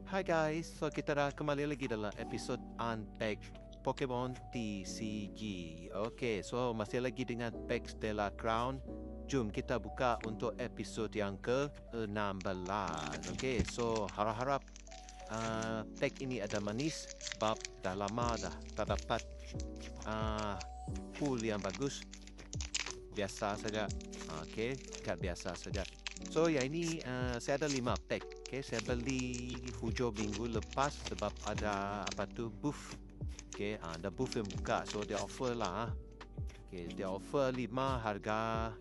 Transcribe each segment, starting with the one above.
Hai guys, so kita dah kembali lagi dalam episod Unpack Pokemon TCG. Okay, so masih lagi dengan Pack Stellar Crown. Jom kita buka untuk episod yang ke-16. Okay, so harap-harap pack ini ada manis sebab dah lama dah tak dapat pool yang bagus. Biasa saja. Okay, kat biasa saja. So yang ini saya ada 5 pack. Okay, saya beli hujung minggu lepas sebab ada apa tu buff. Okay, ada buff yang buka, so dia offer lah. Okay, dia offer 5 harga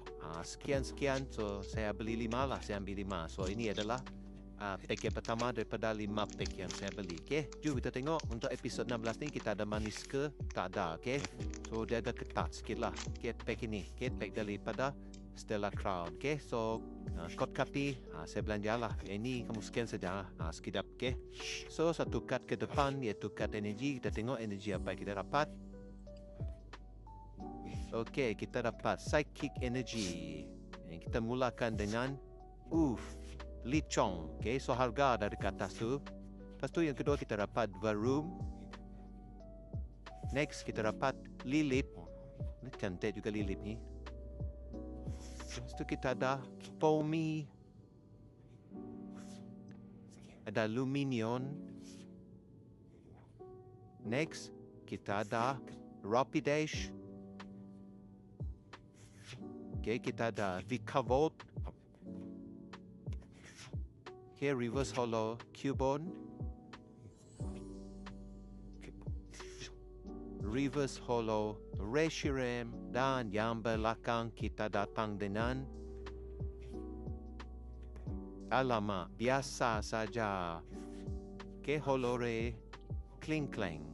sekian-sekian. So saya beli 5 lah, saya ambil 5. So ini adalah pack yang pertama daripada 5 pack yang saya beli. Okay, jom kita tengok untuk episod 16 ni kita ada manis ke tak ada. Okay, so dia agak ketat sikit lah. Okay, pack ini. Okay, pack daripada Stellar Crown. Okay, so kod kapi saya belanjalah. Ini kamu scan saja sekejap. Okay, so satu kad ke depan iaitu kad energi. Kita tengok energi apa yang kita dapat. Okay, kita dapat Psychic Energy. Kita mulakan dengan Lichong. Okay, so harga dari ke atas tu. Lepas tu yang kedua kita dapat Varoom. Next kita dapat Lilip. Cantik juga Lilip ni. Lepas tu kita ada Foamy, ada Luminion. Next kita ada Rapidash. Okay, kita ada Vikavolt. Okay, Reverse Holo Cubone, Reverse Holo Reshiram, dan yang belakang kita datang dengan alamak biasa saja. Okay, Holore Klinklang.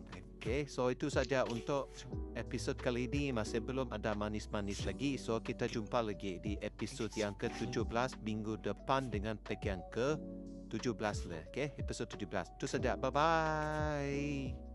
Okay, so itu saja untuk episod kali ini. Masih belum ada manis-manis lagi. So kita jumpa lagi di episod yang ke-17 minggu depan dengan pack yang ke-17 lah. Okay, episod 17. Itu saja. Bye-bye.